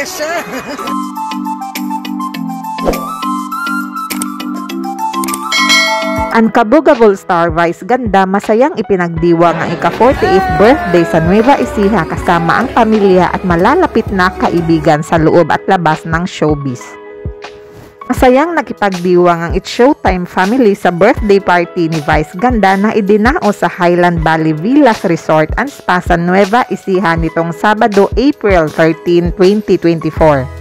siya. Ang kabugabol star Vice Ganda masayang ipinagdiwang ang ika-48th birthday sa Nueva Ecija kasama ang pamilya at malalapit na kaibigan sa loob at labas ng showbiz. Masayang nakipagdiwang ang It's Showtime family sa birthday party ni Vice Ganda na idinao sa Highland Valley Villas Resort and Spa sa Nueva Ecija nitong Sabado, April 13, 2024.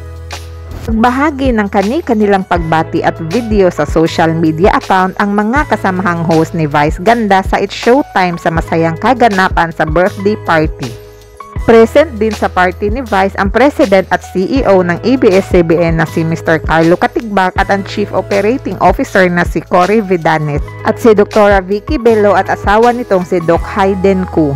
Nagbahagi ng kanilang pagbati at video sa social media account ang mga kasamahang host ni Vice Ganda sa It's Showtime sa masayang kaganapan sa birthday party. Present din sa party ni Vice ang President at CEO ng ABS-CBN na si Mr. Carlo Katigbak at ang Chief Operating Officer na si Cory Vidanet at si Dr. Vicky Bello at asawa nitong si Doc Hayden Koo.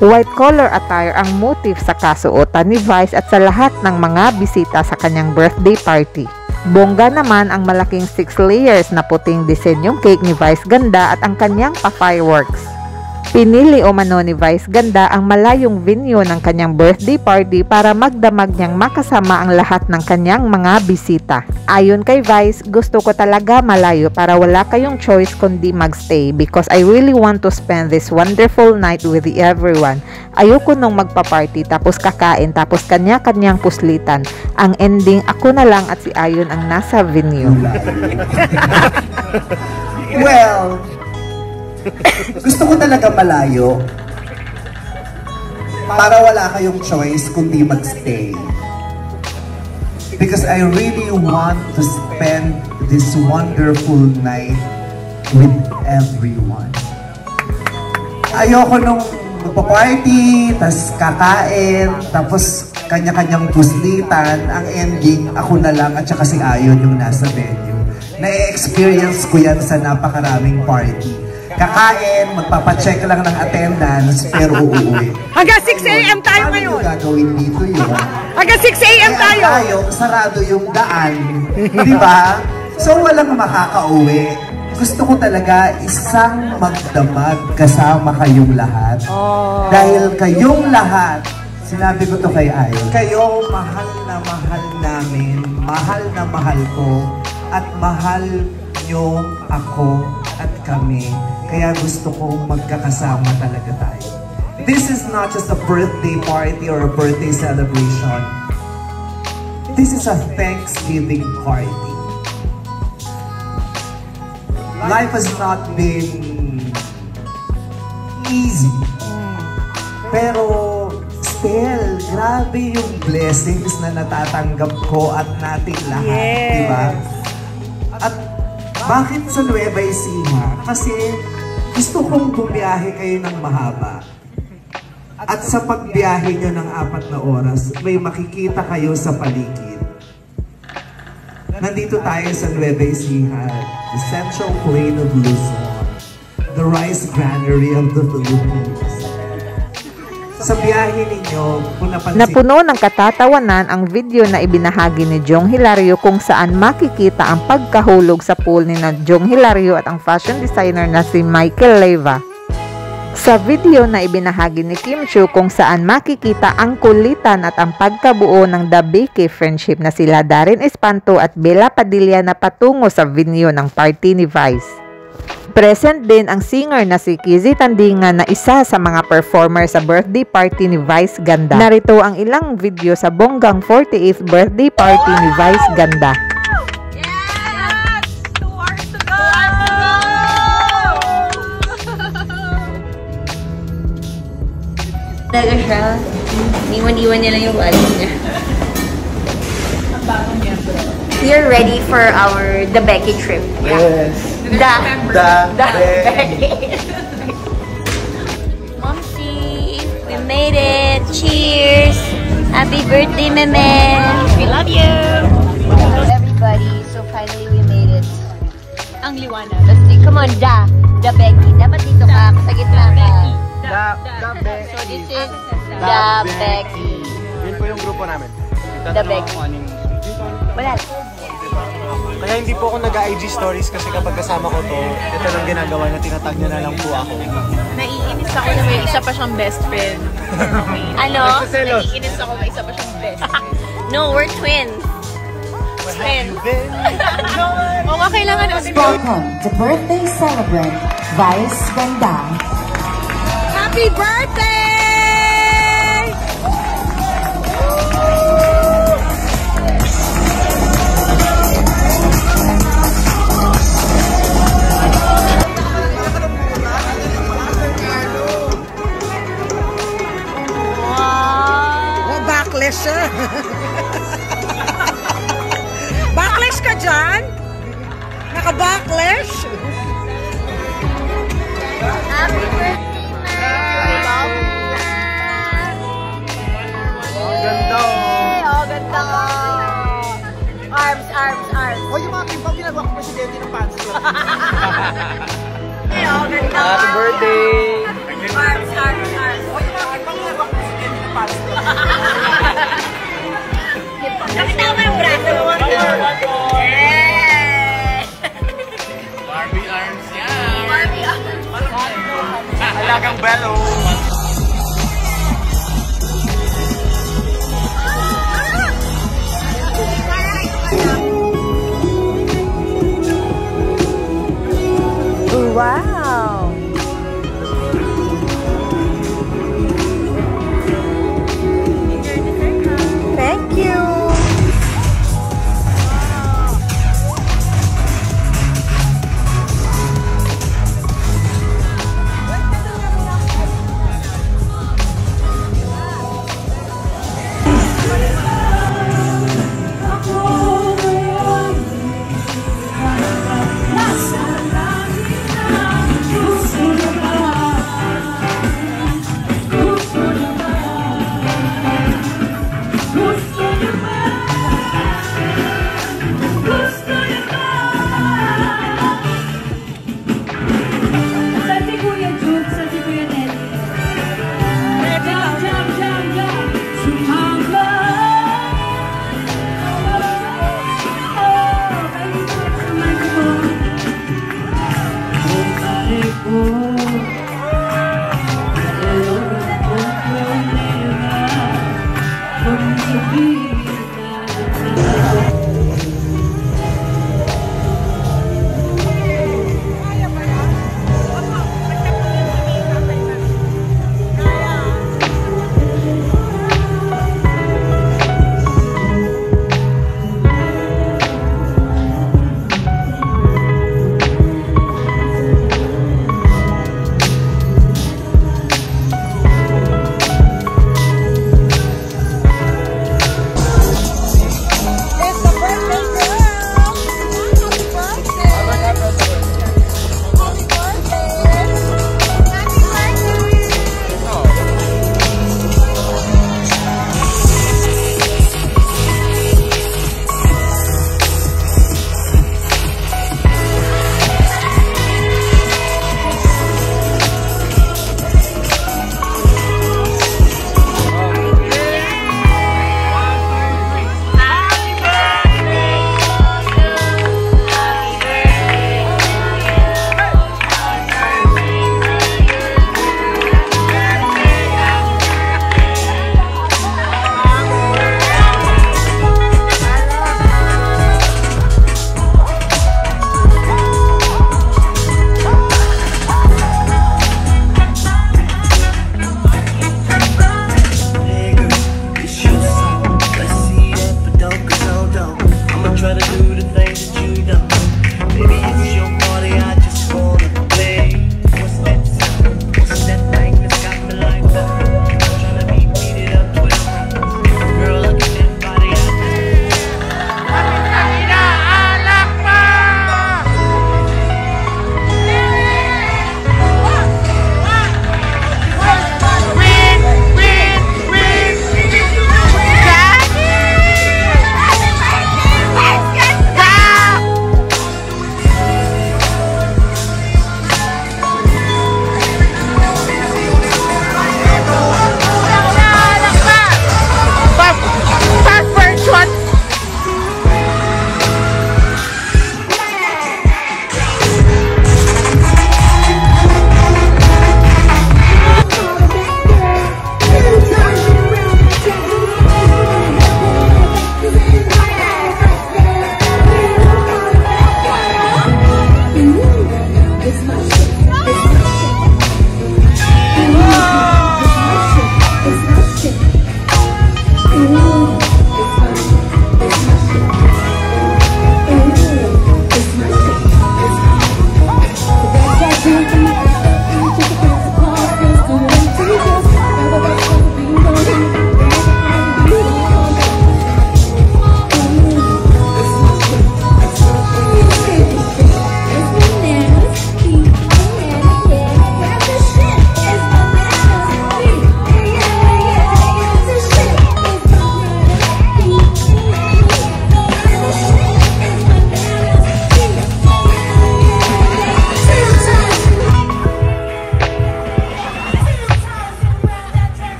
White collar attire ang motif sa kasuotan ni Vice at sa lahat ng mga bisita sa kanyang birthday party. Bongga naman ang malaking 6 layers na puting disenyong cake ni Vice Ganda at ang kanyang pa-fireworks. Pinili umano ni Vice Ganda ang malayong venue ng kanyang birthday party para magdamag niyang makasama ang lahat ng kanyang mga bisita. Ayon kay Vice, gusto ko talaga malayo para wala kayong choice kundi magstay because I really want to spend this wonderful night with everyone. Ayoko nung magpa-party tapos kakain tapos kanya-kanyang puslitan. Ang ending, ako na lang at si Ayon ang nasa venue. Well, gusto ko talaga malayo para wala kayong choice kundi magstay. Because I really want to spend this wonderful night with everyone. Ayoko nung magpa-party, tas kakain, tapos kanya-kanyang puslitan. Ang ending, ako na lang at saka si Ayon yung nasa venue. Na-experience ko yan sa napakaraming party. Kakain, magpapacheck lang ng attendance, pero uuwi. Hanggang 6 a.m. tayo ngayon. Ano gagawin dito yun? Hanggang 6 a.m. tayo. Sarado yung daan. Di ba? So, walang makakauwi. Gusto ko talaga isang magdamag kasama kayong lahat. Dahil kayong lahat, sinabi ko to kay Ayon, kayo mahal na mahal namin, mahal na mahal ko, at mahal nyo ako at kami. Kaya gusto kong magkakasama talaga tayo. This is not just a birthday party or a birthday celebration. This is a Thanksgiving party. Life has not been easy. Pero still, grabe yung blessings na natatanggap ko at nating lahat. Yes. Diba? At bakit sa Nueva Ecija? Kasi gusto kong bumiyahe kayo ng mahaba. At sa pagbiyahe nyo ng 4 na oras, may makikita kayo sa paligid. Nandito tayo sa Nueva Ecija, the Central Plain of Luzon, the rice granary of the Philippines. Sa biyahe ninyo, kung napansin... Napuno ng katatawanan ang video na ibinahagi ni Jong Hilario kung saan makikita ang pagkahulog sa pool ni Jong Hilario at ang fashion designer na si Michael Leyva. Sa video na ibinahagi ni Kim Chiu kung saan makikita ang kulitan at ang pagkabuo ng The Becky friendship na sila Darren Espanto at Bella Padilla na patungo sa venue ng party ni Vice. Present din ang singer na si Kizzy Tandingan na isa sa mga performer sa birthday party ni Vice Ganda. Narito ang ilang video sa bonggang 48th birthday party ni Vice Ganda. Yes! 2 hours to go! Talaga siya. Iwan-iwan niya lang yung wallet niya. We're ready for our The Becky trip. Yes. The Becky. Momsy, we made it. Cheers. Happy birthday, Meme. We love you. Everybody, so finally we made it. Ang liwanag. Let's see. Come on, The Becky. Dapat dito ka. Sa gitna ka. The Becky. So this is The Becky. Yun po yung grupo namin. The Becky. Wala. Kaya hindi po ako nag-IG stories kasi kapag kasama ko to, ito lang ginagawa na tinatag niya na lang po ako. Naiinis ako na may isa pa siyang best friend. Ano? Naiinis ako may isa pa siyang best friend. No, we're twins. Twins. Oo nga, kailangan natin. Welcome to birthday celebrant, Vice Ganda. Happy birthday! Oh, backlash siya. Backlash ka dyan? Naka-backlash? Happy birthday, man! Ganda oh. Oh, ganda ka. Arms, arms, arms. O yung mga kimpang ginagawa ko presidente ng pants ko. Oh, ganda. Happy birthday! Arms, arms, arms. O yung mga kimpang ginagawa ko presidente ng pants ko. Nakita mo yung braso mo. Barbie arms yan! Barbie arms. Alagang bello! Wow! Thank you!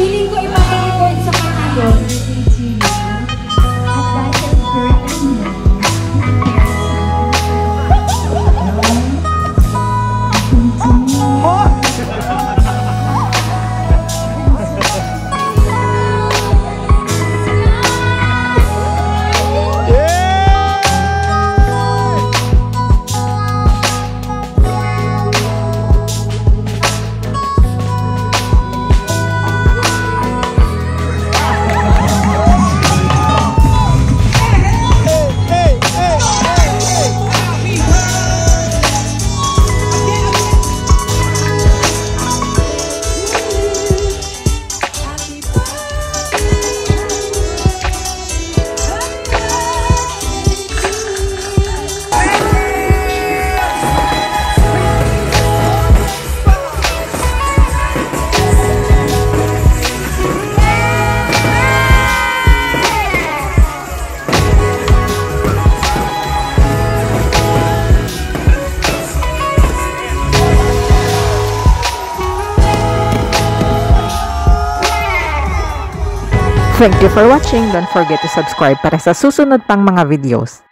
Feeling ko ipaparecord sa kanya yun. At dahil birthday niya. Thank you for watching. Don't forget to subscribe para sa susunod pang mga videos.